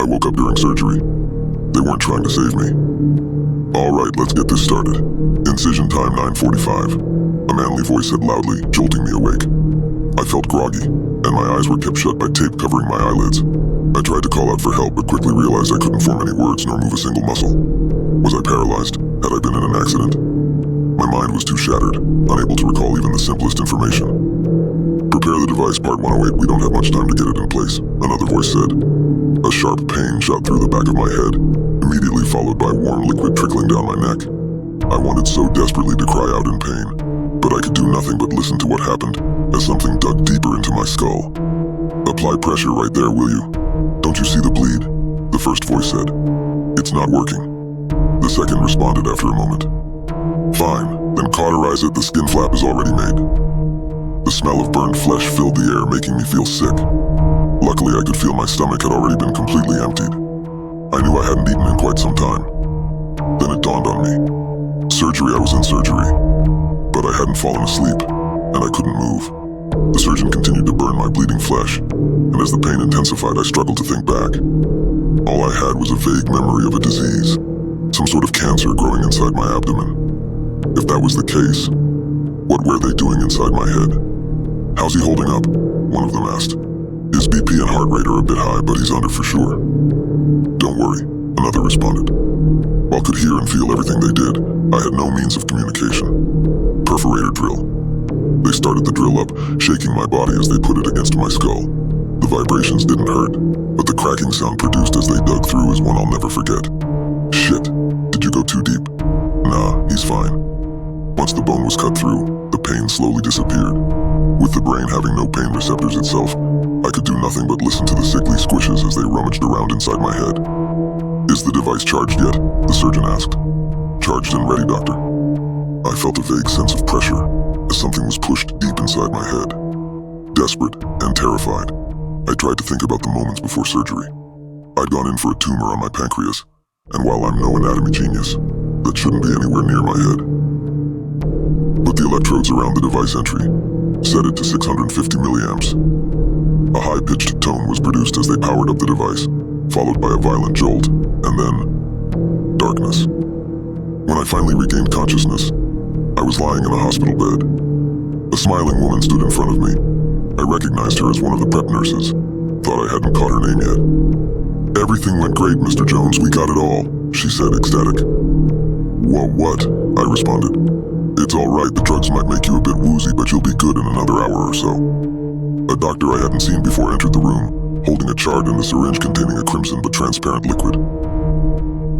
woke up during surgery. They weren't trying to save me. Alright, let's get this started. Incision time 9:45. A manly voice said loudly, jolting me awake. I felt groggy, and my eyes were kept shut by tape covering my eyelids. I tried to call out for help, but quickly realized I couldn't form any words nor move a single muscle. Was I paralyzed? Had I been in an accident? My mind was too shattered, unable to recall even the simplest information. Prepare the device, Part 108. We don't have much time to get it in place, another voice said. A sharp pain shot through the back of my head, immediately followed by warm liquid trickling down my neck. I wanted so desperately to cry out in pain, but I could do nothing but listen to what happened as something dug deeper into my skull. Apply pressure right there, will you? Don't you see the bleed? The first voice said. It's not working. The second responded after a moment. Fine, then cauterize it. The skin flap is already made. The smell of burned flesh filled the air, making me feel sick. Luckily, I could feel my stomach had already been completely emptied. I knew I hadn't eaten in quite some time. Then it dawned on me. Surgery, I was in surgery. But I hadn't fallen asleep, and I couldn't move. The surgeon continued to burn my bleeding flesh, and as the pain intensified, I struggled to think back. All I had was a vague memory of a disease, some sort of cancer growing inside my abdomen. If that was the case, what were they doing inside my head? How's he holding up? One of them asked. His BP and heart rate are a bit high, but he's under for sure. Don't worry, another responded. While I could hear and feel everything they did, I had no means of communication. Perforator drill. They started the drill up, shaking my body as they put it against my skull. The vibrations didn't hurt, but the cracking sound produced as they dug through is one I'll never forget. Shit, did you go too deep? Nah, he's fine. Once the bone was cut through, the pain slowly disappeared. With the brain having no pain receptors itself, I could do nothing but listen to the sickly squishes as they rummaged around inside my head. Is the device charged yet? The surgeon asked. Charged and ready, doctor. I felt a vague sense of pressure as something was pushed deep inside my head. Desperate and terrified, I tried to think about the moments before surgery. I'd gone in for a tumor on my pancreas, and while I'm no anatomy genius, that shouldn't be anywhere near my head. But the electrodes around the device entry set it to 650 milliamps. A high-pitched tone was produced as they powered up the device, followed by a violent jolt, and then darkness. When I finally regained consciousness, I was lying in a hospital bed. A smiling woman stood in front of me. I recognized her as one of the prep nurses. Thought I hadn't caught her name yet. Everything went great, Mr. Jones. We got it all, she said, ecstatic. What? I responded. It's all right. The drugs might make you a bit woozy, but you'll be good in another hour or so. A doctor I hadn't seen before entered the room, holding a chart and a syringe containing a crimson but transparent liquid.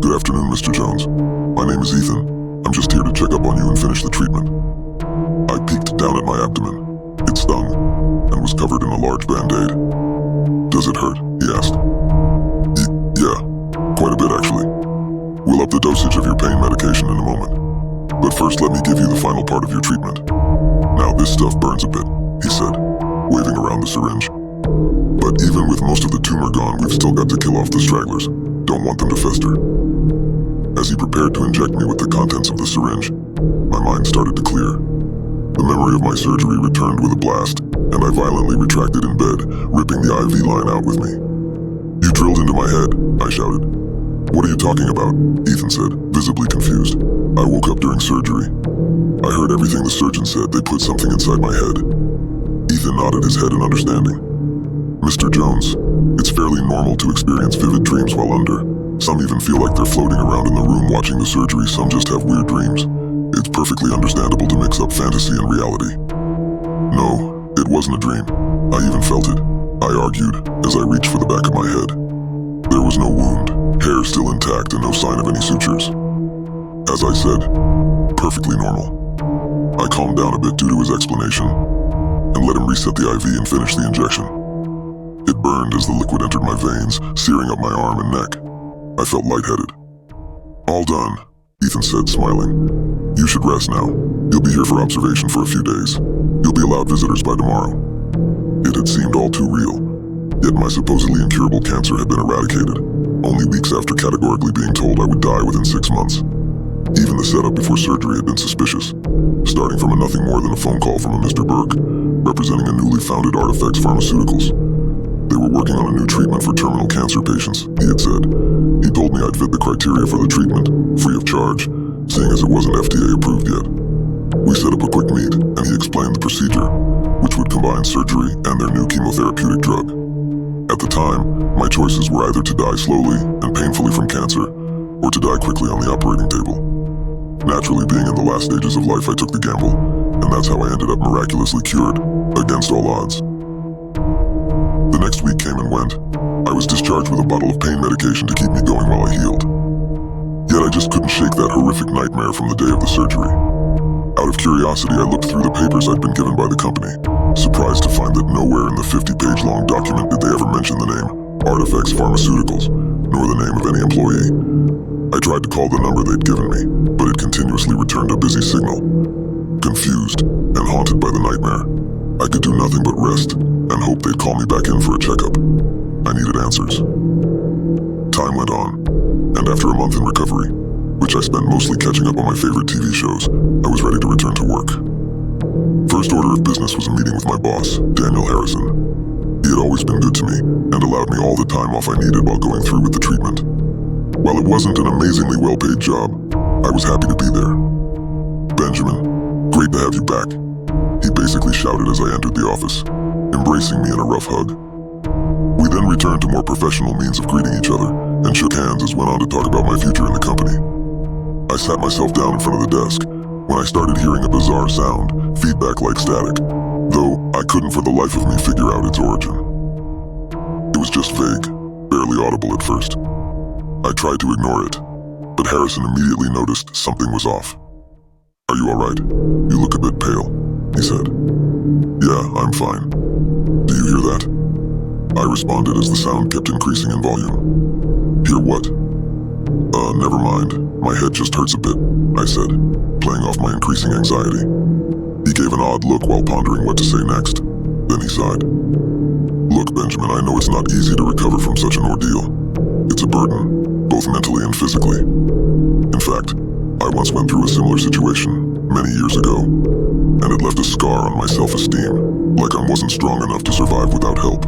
Good afternoon, Mr. Jones. My name is Ethan. I'm just here to check up on you and finish the treatment. I peeked down at my abdomen. It stung, and was covered in a large band-aid. Does it hurt? He asked. Yeah, quite a bit actually. We'll up the dosage of your pain medication in a moment. But first, let me give you the final part of your treatment. Now, this stuff burns a bit, he said, waving around the syringe. But even with most of the tumor gone, we've still got to kill off the stragglers. Don't want them to fester. As he prepared to inject me with the contents of the syringe, my mind started to clear. The memory of my surgery returned with a blast, and I violently retracted in bed, ripping the IV line out with me. You drilled into my head, I shouted. What are you talking about? Ethan said, visibly confused. I woke up during surgery. I heard everything the surgeon said. They put something inside my head. Ethan nodded his head in understanding. Mr. Jones, it's fairly normal to experience vivid dreams while under. Some even feel like they're floating around in the room watching the surgery. Some just have weird dreams. It's perfectly understandable to mix up fantasy and reality. No, it wasn't a dream. I even felt it, I argued, as I reached for the back of my head. There was no wound, hair still intact, and no sign of any sutures. As I said, perfectly normal. I calmed down a bit due to his explanation, and let him reset the IV and finish the injection. It burned as the liquid entered my veins, searing up my arm and neck. I felt lightheaded. All done, Ethan said, smiling. You should rest now. You'll be here for observation for a few days. You'll be allowed visitors by tomorrow. It had seemed all too real. Yet my supposedly incurable cancer had been eradicated, only weeks after categorically being told I would die within 6 months. Even the setup before surgery had been suspicious, starting from a nothing more than a phone call from a Mr. Burke, representing a newly founded Artifacts Pharmaceuticals. They were working on a new treatment for terminal cancer patients, he had said. He told me I'd fit the criteria for the treatment, free of charge, seeing as it wasn't FDA approved yet. We set up a quick meet, and he explained the procedure, which would combine surgery and their new chemotherapeutic drug. At the time, my choices were either to die slowly and painfully from cancer, or to die quickly on the operating table. Naturally, being in the last stages of life, I took the gamble, and that's how I ended up miraculously cured, against all odds. The next week came and went. I was discharged with a bottle of pain medication to keep me going while I healed. Yet I just couldn't shake that horrific nightmare from the day of the surgery. Out of curiosity, I looked through the papers I'd been given by the company, surprised to find that nowhere in the 50-page-long document did they ever mention the name Artifacts Pharmaceuticals, nor the name of any employee. I tried to call the number they'd given me, but it continuously returned a busy signal. Confused and haunted by the nightmare, I could do nothing but rest and hope they'd call me back in for a checkup. I needed answers. Time went on, and after a month in recovery, which I spent mostly catching up on my favorite TV shows, I was ready to return to work. First order of business was a meeting with my boss, Daniel Harrison. He had always been good to me and allowed me all the time off I needed while going through with the treatment. While it wasn't an amazingly well-paid job, I was happy to be there. "Benjamin, great to have you back," he basically shouted as I entered the office, embracing me in a rough hug. We then returned to more professional means of greeting each other and shook hands as went on to talk about my future in the company. I sat myself down in front of the desk when I started hearing a bizarre sound, feedback like static, though I couldn't for the life of me figure out its origin. It was just vague, barely audible at first. I tried to ignore it, but Harrison immediately noticed something was off. "Are you alright? You look a bit pale," he said. "Yeah, I'm fine. Do you hear that?" I responded as the sound kept increasing in volume. "Hear what?" Never mind. My head just hurts a bit," I said, playing off my increasing anxiety. He gave an odd look while pondering what to say next. Then he sighed. "Look, Benjamin, I know it's not easy to recover from such an ordeal. It's a burden, both mentally and physically. In fact, I once went through a similar situation many years ago, and it left a scar on my self-esteem, like I wasn't strong enough to survive without help.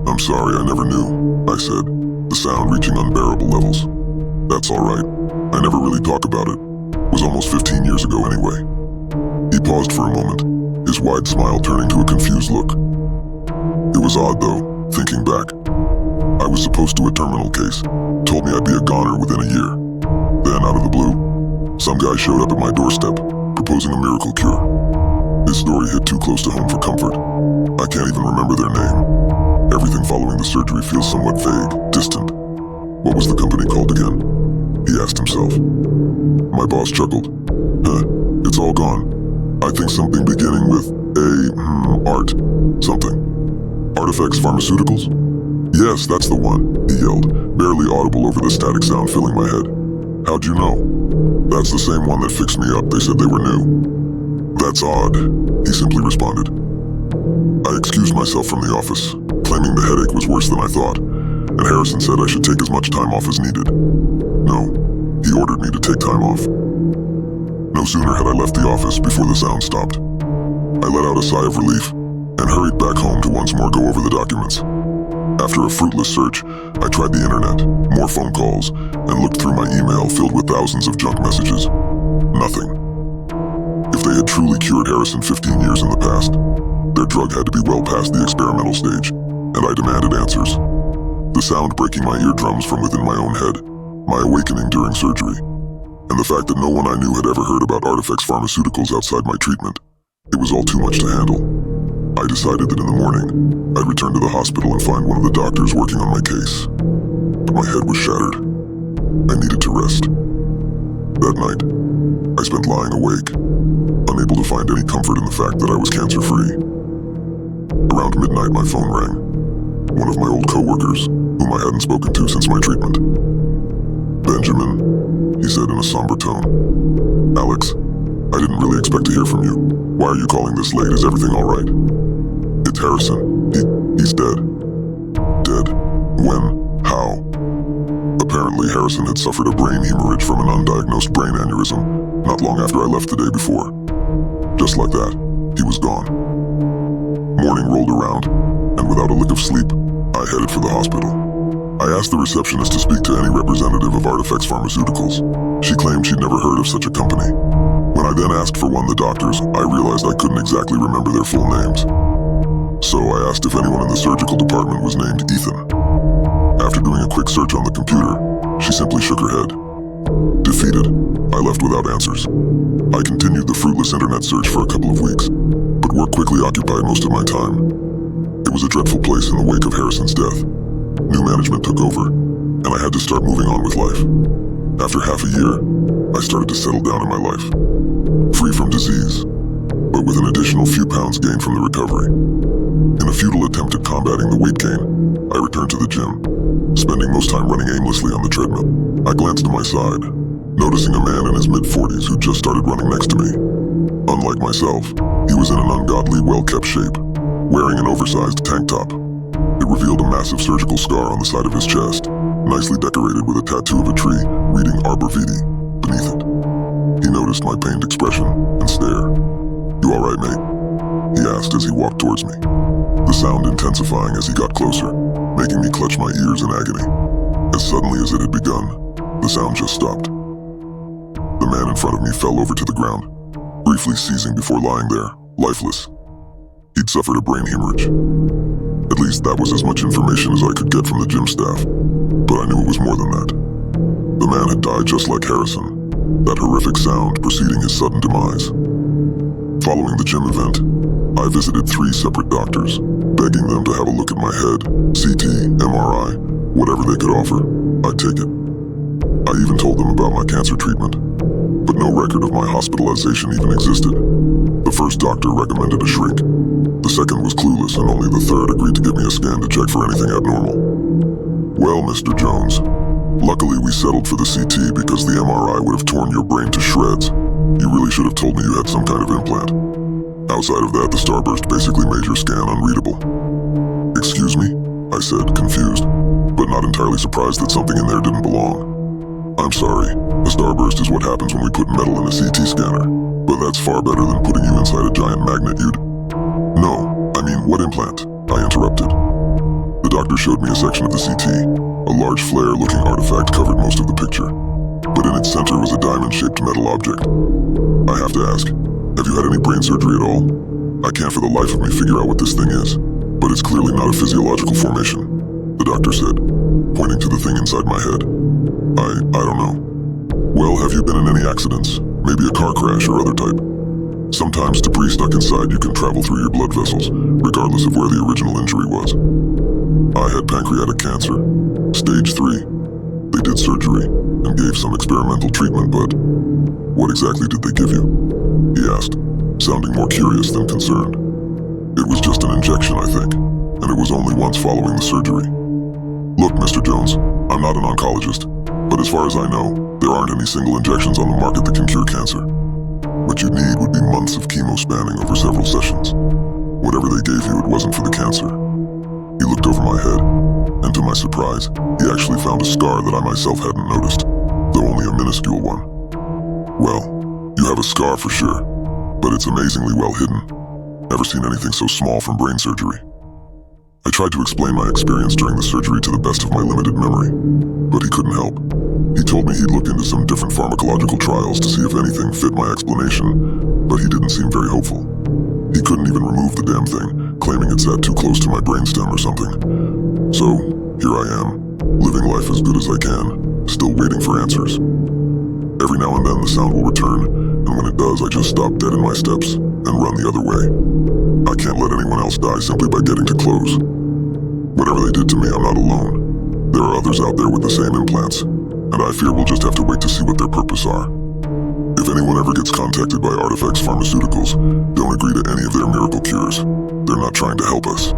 I'm sorry, I never knew," I said, the sound reaching unbearable levels. "That's all right. I never really talk about it. It was almost 15 years ago anyway." He paused for a moment, his wide smile turning to a confused look. It was odd though, thinking back. I was supposed to a terminal case, told me I'd be a goner within a year. Then, out of the blue, some guy showed up at my doorstep, proposing a miracle cure. His story hit too close to home for comfort. I can't even remember their name. Everything following the surgery feels somewhat vague, distant. "What was the company called again?" he asked himself. My boss chuckled. It's all gone. I think something beginning with art, something. Artifacts Pharmaceuticals? Yes, that's the one, he yelled, barely audible over the static sound filling my head. How'd you know? That's the same one that fixed me up. They said they were new. That's odd, he simply responded. I excused myself from the office, claiming the headache was worse than I thought, and Harrison said I should take as much time off as needed. No, he ordered me to take time off. No sooner had I left the office before the sound stopped. I let out a sigh of relief and hurried back home to once more go over the documents. After a fruitless search, I tried the internet, more phone calls, and looked through my email filled with thousands of junk messages. Nothing. If they had truly cured Harrison 15 years in the past, their drug had to be well past the experimental stage, and I demanded answers. The sound breaking my eardrums from within my own head, my awakening during surgery, and the fact that no one I knew had ever heard about Artifacts Pharmaceuticals outside my treatment, it was all too much to handle. I decided that in the morning, I'd return to the hospital and find one of the doctors working on my case. But my head was shattered. I needed to rest. That night, I spent lying awake, unable to find any comfort in the fact that I was cancer-free. Around midnight, my phone rang. One of my old co-workers, whom I hadn't spoken to since my treatment. Benjamin, he said in a somber tone. Alex, I didn't really expect to hear from you. Why are you calling this late? Is everything all right? It's Harrison. He's dead. Dead? When? How? Apparently, Harrison had suffered a brain hemorrhage from an undiagnosed brain aneurysm not long after I left the day before. Just like that, he was gone. Morning rolled around, and without a lick of sleep, I headed for the hospital. I asked the receptionist to speak to any representative of Artifacts Pharmaceuticals. She claimed she'd never heard of such a company. When I then asked for one of the doctors, I realized I couldn't exactly remember their full names. So I asked if anyone in the surgical department was named Ethan. After doing a quick search on the computer, she simply shook her head. Defeated, I left without answers. I continued the fruitless internet search for a couple of weeks, but work quickly occupied most of my time. It was a dreadful place in the wake of Harrison's death. New management took over, and I had to start moving on with life. After half a year, I started to settle down in my life, free from disease, but with an additional few pounds gained from the recovery. In a futile attempt at combating the weight gain, I returned to the gym, spending most time running aimlessly on the treadmill. I glanced to my side, noticing a man in his mid-40s who just started running next to me. Unlike myself, he was in an ungodly, well-kept shape, wearing an oversized tank top. It revealed a massive surgical scar on the side of his chest, nicely decorated with a tattoo of a tree reading Arbor Vitae beneath it. He noticed my pained expression and stare. "You all right, mate?" he asked as he walked towards me, the sound intensifying as he got closer, making me clutch my ears in agony. As suddenly as it had begun, the sound just stopped. The man in front of me fell over to the ground, briefly seizing before lying there, lifeless. He'd suffered a brain hemorrhage. At least that was as much information as I could get from the gym staff, but I knew it was more than that. The man had died just like Harrison, that horrific sound preceding his sudden demise. Following the gym event, I visited 3 separate doctors, begging them to have a look at my head, CT, MRI, whatever they could offer, I'd take it. I even told them about my cancer treatment, but no record of my hospitalization even existed. The first doctor recommended a shrink. The second was clueless, and only the third agreed to give me a scan to check for anything abnormal. Well, Mr. Jones, luckily we settled for the CT because the MRI would have torn your brain to shreds. You really should have told me you had some kind of implant. Outside of that, the starburst basically made your scan unreadable. Excuse me? I said, confused, but not entirely surprised that something in there didn't belong. I'm sorry, a starburst is what happens when we put metal in a CT scanner, but that's far better than putting you inside a giant magnet. No, I mean, what implant? I interrupted. The doctor showed me a section of the CT. A large flare-looking artifact covered most of the picture, but in its center was a diamond-shaped metal object. I have to ask, have you had any brain surgery at all? I can't for the life of me figure out what this thing is, but it's clearly not a physiological formation, the doctor said, pointing to the thing inside my head. I don't know. Well, have you been in any accidents? Maybe a car crash or other type? Sometimes debris stuck inside you can travel through your blood vessels, regardless of where the original injury was. I had pancreatic cancer, stage 3. They did surgery and gave some experimental treatment, but what exactly did they give you? He asked, sounding more curious than concerned. It was just an injection, I think, and it was only once following the surgery. Look, Mr. Jones, I'm not an oncologist, but as far as I know, there aren't any single injections on the market that can cure cancer. What you'd need would be months of chemo spanning over several sessions. Whatever they gave you, it wasn't for the cancer. He looked over my head, and to my surprise, he actually found a scar that I myself hadn't noticed, though only a minuscule one. Well, you have a scar for sure, but it's amazingly well hidden. Never seen anything so small from brain surgery. I tried to explain my experience during the surgery to the best of my limited memory, but he couldn't help. He told me he'd looked into some different pharmacological trials to see if anything fit my explanation, but he didn't seem very hopeful. He couldn't even remove the damn thing, claiming it sat too close to my brainstem or something. So, here I am, living life as good as I can, still waiting for answers. Every now and then the sound will return, and when it does, I just stop dead in my steps and run the other way. I can't let anyone else die simply by getting too close. Whatever they did to me, I'm not alone. There are others out there with the same implants, and I fear we'll just have to wait to see what their purpose are. If anyone ever gets contacted by Artifacts Pharmaceuticals, don't agree to any of their miracle cures. They're not trying to help us.